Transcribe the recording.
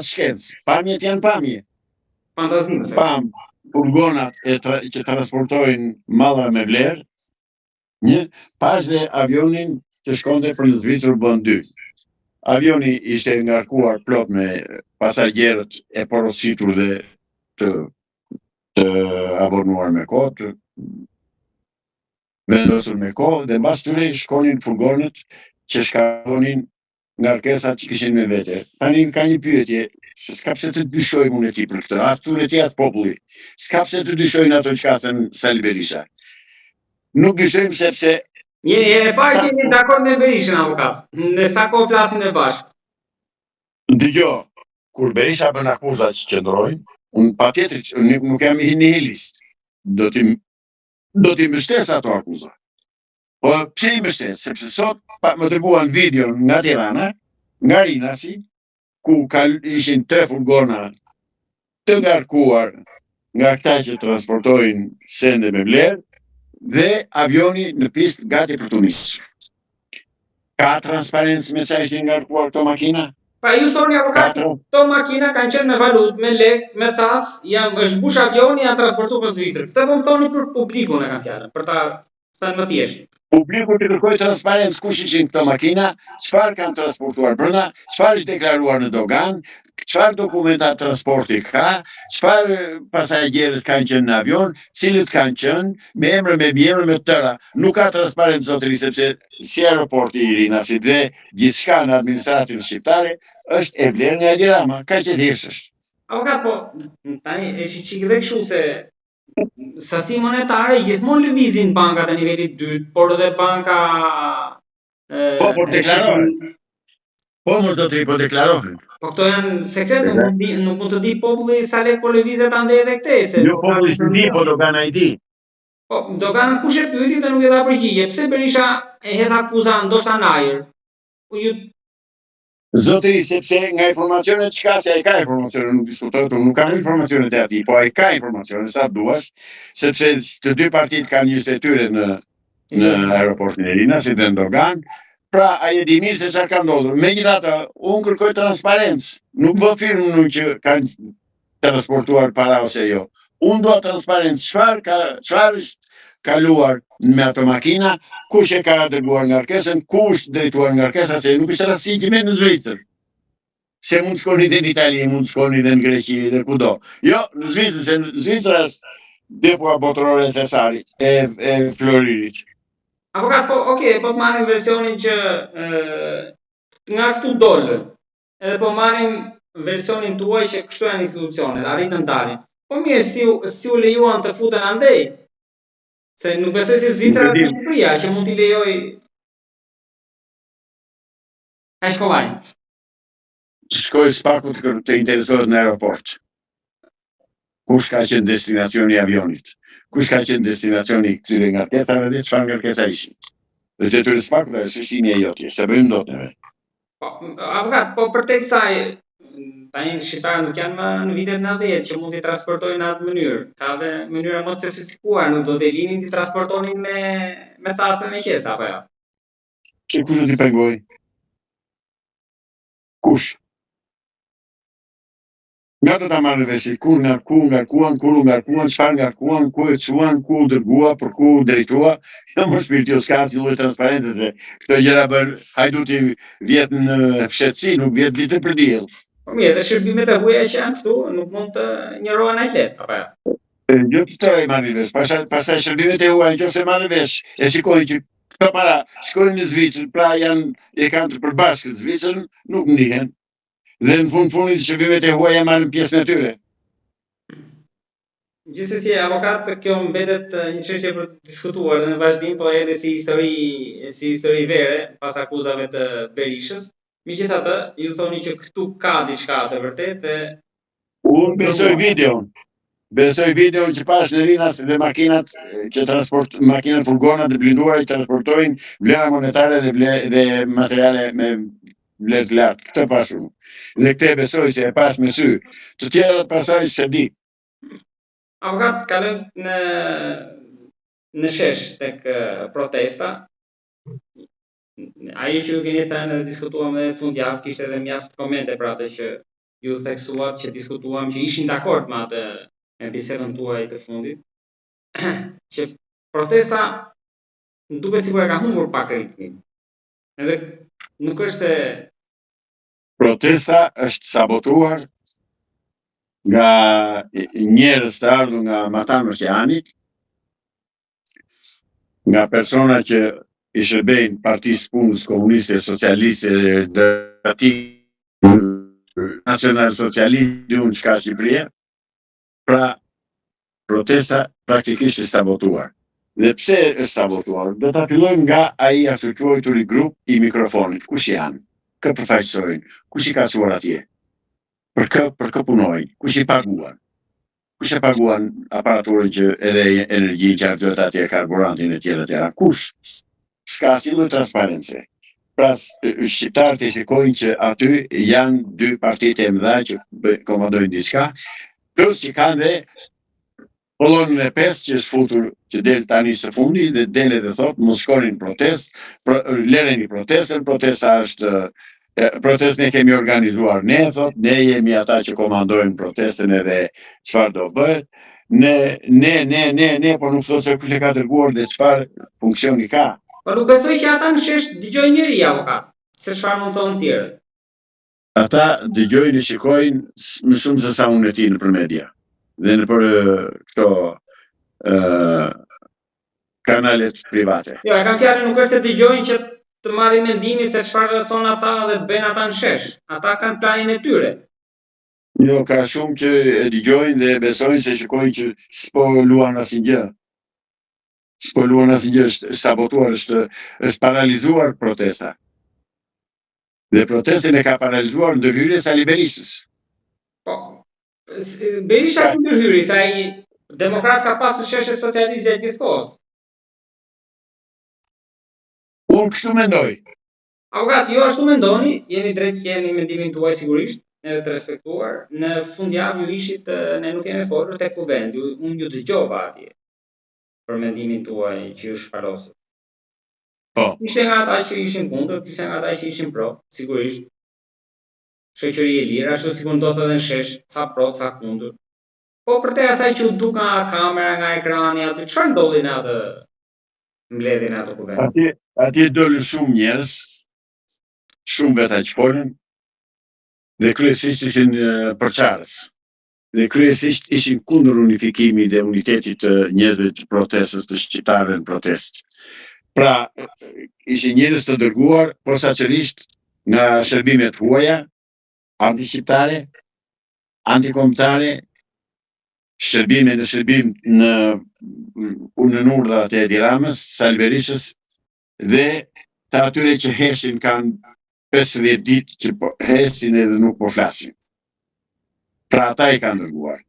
shkencë. Pamjet janë pamje. Fantazime. Pam furgonat që transportojnë malla me vlerë, një, pas dhe avionin që shkonte për në Zvicër bën 2. Avioni ishte ngarkuar plot me pasagjerët e porositur dhe të abonuar me kohë, vendosur me kohë, dhe mbas tyre shkonin furgonët që shkalonin ngarkesat që kishin me vete. Tani ka një pyetje, se s'ka pse të dyshojmë unë e ti për këtë, as tyre ti as populli. S'ka pse të dyshojnë ato që ka thënë Sali Berisha. Nuk dyshojmë sepse e parë që jeni dakord me Berishën, avokat. Në sa kohë flasin e bashkë. Dëgjoj, kur Berisha bën akuzat që qëndrojnë, unë patjetër nuk jam i nihilist. Do t'i mbështes ato akuza. Po pse i mbështes? Sepse sot më treguan video nga Tirana, nga Rinasi, ku ishin 3 furgona të ngarkuar nga këta që transportojnë sende me vlerë, dhe avioni në pistë gati për të nisur. Ka transparencë me sa ishin ngarkuar këto makina? Pra ju thoni avokat, këto makina kanë qenë me valutë, me lek, me thas, është bush avioni, janë transportuar për Zvicër. Këtë po më thoni për publikun e kanë fjalën, për ta thënë më thjesht. Publiku të kërkoj transparencë, kush ishin këto makina, çfarë kanë transportuar brenda, çfarë është deklaruar në dogan, çfarë dokumenta transporti ka, çfarë pasagjerët kanë qenë në avion, cilët kanë qenë, me emër, me mbiemër, me tëra. Nuk ka transparencë zotëri, sepse si aeroporti i Rinasit dhe gjithçka në administratën shqiptare është e vlerë nga Edi Rama, ka që thjesht është. Avokat, po tani është çikëve kështu se sasi monetare gjithmonë lëvizin bankat e nivelit 2, por edhe banka po deklarohen. Po mos do të deklarohen. Po këto janë sekret, nuk mund të di populli sa lek po lëvizet ande edhe këtej. Jo populli s'e di, po dogana i di. Po dogana kush e pyeti dhe nuk e dha përgjigje. Pse Berisha e hedh akuza ndoshta në ajër? Zotëri, sepse nga informacionet çka se ai ka informacione, nuk diskutohet, nuk kanë informacionet e atij, po ai ka informacione sa duash, sepse të dy partitë kanë një shtetyre në aeroportin e Rinasit dhe në dogan. Pra, ai e di mirë se çfarë ka ndodhur. Megjithatë, unë kërkoj transparencë. Nuk vë firmën që kanë transportuar para ose jo. Unë dua transparencë. Çfarë është kaluar me ato makina, kush e ka dërguar ngarkesën, kush drejtuar ngarkesa, se nuk është rasti që me në Zvicër. Se mund të shkoni dhe në Itali, mund të shkoni dhe në Greqi, dhe kudo. Jo, në Zvicër, se në Zvicër është depoa botërore e Thesarit, e Floririt. Avokat, po të marrim versionin që nga këtu dolën, edhe po marrim versionin tuaj që kështu janë institucionet, arritën dalin. Po mirë, si u lejuan të futen andej? Se nuk besoj se Zvicra dhe Shqipëria që mund t'i lejoj ka shkollaj. Shkoj spaku të interesohet në aeroport. Kush ka qenë destinacioni i avionit? Kush ka qenë destinacioni i këtyre ngarkesave dhe çfarë ngarkesa ishin? Dhe detyre spaku është shtimi e jotje, se bëjmë dot neve. Avokat, po përtek kësaj tani shqiptarët nuk janë më në vitet 90 që mund t'i transportojnë në atë mënyrë. Ka dhe mënyra më të sofistikuar, nuk do t'i linin t'i transportonin me thasë me qesa, apo jo? Që kush do t'i pengoj? Kush? Nga do t'a marrë vesh, kur ngarkuan, çfarë ngarkuan, ku e çuan, ku dërgua, për ku drejtua, jo më shpirti o s'ka si lloj transparente, se këto gjëra bën hajduti vjet në fshehtësi, nuk vjet ditë për diell. Po mirë, dhe shërbimet e huaja që janë këtu nuk mund të njorohen aq lehtë, apo jo? Jo të marrin vesh, pastaj shërbimet e huaja nëse marrin vesh, e shikojnë që këto para shkojnë në Zvicër, pra e kanë të përbashkët Zvicrën, nuk ndihen. Dhe në fundit shërbimet e huaja marrin pjesën e tyre. Gjithsesi, avokat, kjo mbetet një çështje për të diskutuar dhe në vazhdim, po edhe si histori vere pas akuzave të Berishës. Megjithatë, ju thoni që këtu ka diçka të vërtetë. Unë besoj videon që pash në Rinas dhe makinat makinat furgonat dhe blinduara që transportojnë vlera monetare dhe materiale me vlerë të lartë. Këtë pash unë. Dhe këtë e besoj se e pash me sy. Të tjerat pasaj se di. Avokat, kalojmë në shesh tek protesta. Ajo që ju keni thënë dhe diskutuam edhe fundjavë, kishte edhe mjaft komente për atë që ju theksuat që diskutuam që ishin dakord me atë me bisedën tuaj të fundit, që protesta më duket sikur e ka humbur pak ritmin. Edhe nuk është Protesta është sabotuar nga njerëz të ardhur nga Matan Oqeanit, nga persona që i shërbejnë Partisë Punës Komuniste, Socialiste, Demokratike, Nacional Socialiste, dhe unë çka Shqipëria. Pra, protesta praktikisht është sabotuar. Dhe pse është sabotuar? Do ta fillojmë nga ai asociuar grup i mikrofonit. Kush janë? Kë përfaqësojnë? Kush i ka çuar atje? Për kë punojnë? Kush i paguan? Kush e paguan aparaturën që edhe energjinë që argjohet atje, karburantin e tjera? Kush? S'ka asnjë transparencë. Pra, shqiptarët e shikojnë që aty janë dy partitë e mëdha që komandojnë diçka, plus që kanë dhe kolonën e 5 që është futur, që del tani së fundi, dhe del dhe thotë, mos shkonin protest, lëreni protestën, protesta është, protestën e kemi organizuar ne, thotë, ne jemi ata që komandojnë protestën edhe çfarë do bëhet, ne, por nuk thotë se kush e ka dërguar dhe çfarë funksioni ka. Po nuk besoj që ata në shesh dëgjojnë njëri avokat, se çfarë mund thonë tjerë. Ata dëgjojnë e shikojnë më shumë se sa unë e ti nëpër media. Dhe nëpër këto kanalet private. Jo, e kam fjalën nuk është të dëgjojnë që të marrin mendimin se çfarë thonë ata dhe të bëjnë ata në shesh. Ata kanë planin e tyre. Jo, ka shumë që e dëgjojnë dhe besojnë se shikojnë që s'po luan asnjë. S'po luan asnjë, është sabotuar, është paralizuar protesta. Dhe protestën e ka paralizuar ndërhyrja e Sali Berishës. Po, Berisha si ndërhyri, sa ai demokrat ka pasur sheshe socialiste gjithkohës. Unë kështu mendoj. Avokat, jo ashtu mendoni, jeni drejt që jeni mendimin tuaj sigurisht, edhe të respektuar. Në fundjavë ju ishit, ne nuk kemi folur tek kuvendi, unë ju dëgjova atje për mendimin tuaj që ju shpalosët. Po. Ishte nga ata që ishin kundër, ishte nga ata që ishin pro, sigurisht. Shoqëri e lirë, ashtu si mund ndodhte edhe në shesh, ca pro, ca kundër. Po për te asaj që u duk nga kamera, nga ekrani, aty çfarë ndodhi në atë mbledhjen e atë kuvend? Atje dolën shumë njerëz, shumë veta që folën, dhe kryesisht ishin përçarës. Dhe kryesisht ishin kundër unifikimit dhe unitetit të njerëzve të protestës, të shqiptarëve në protestë. Pra, ishin njerëz të dërguar posaçërisht nga shërbimet huaja, anti-shqiptare, antikombëtare, shërbim në urdhrat e Edi Ramës, Sali Berishës, dhe të atyre që heshin kanë 50 ditë që heshin edhe nuk po flasin. Pra ata i kanë dërguar.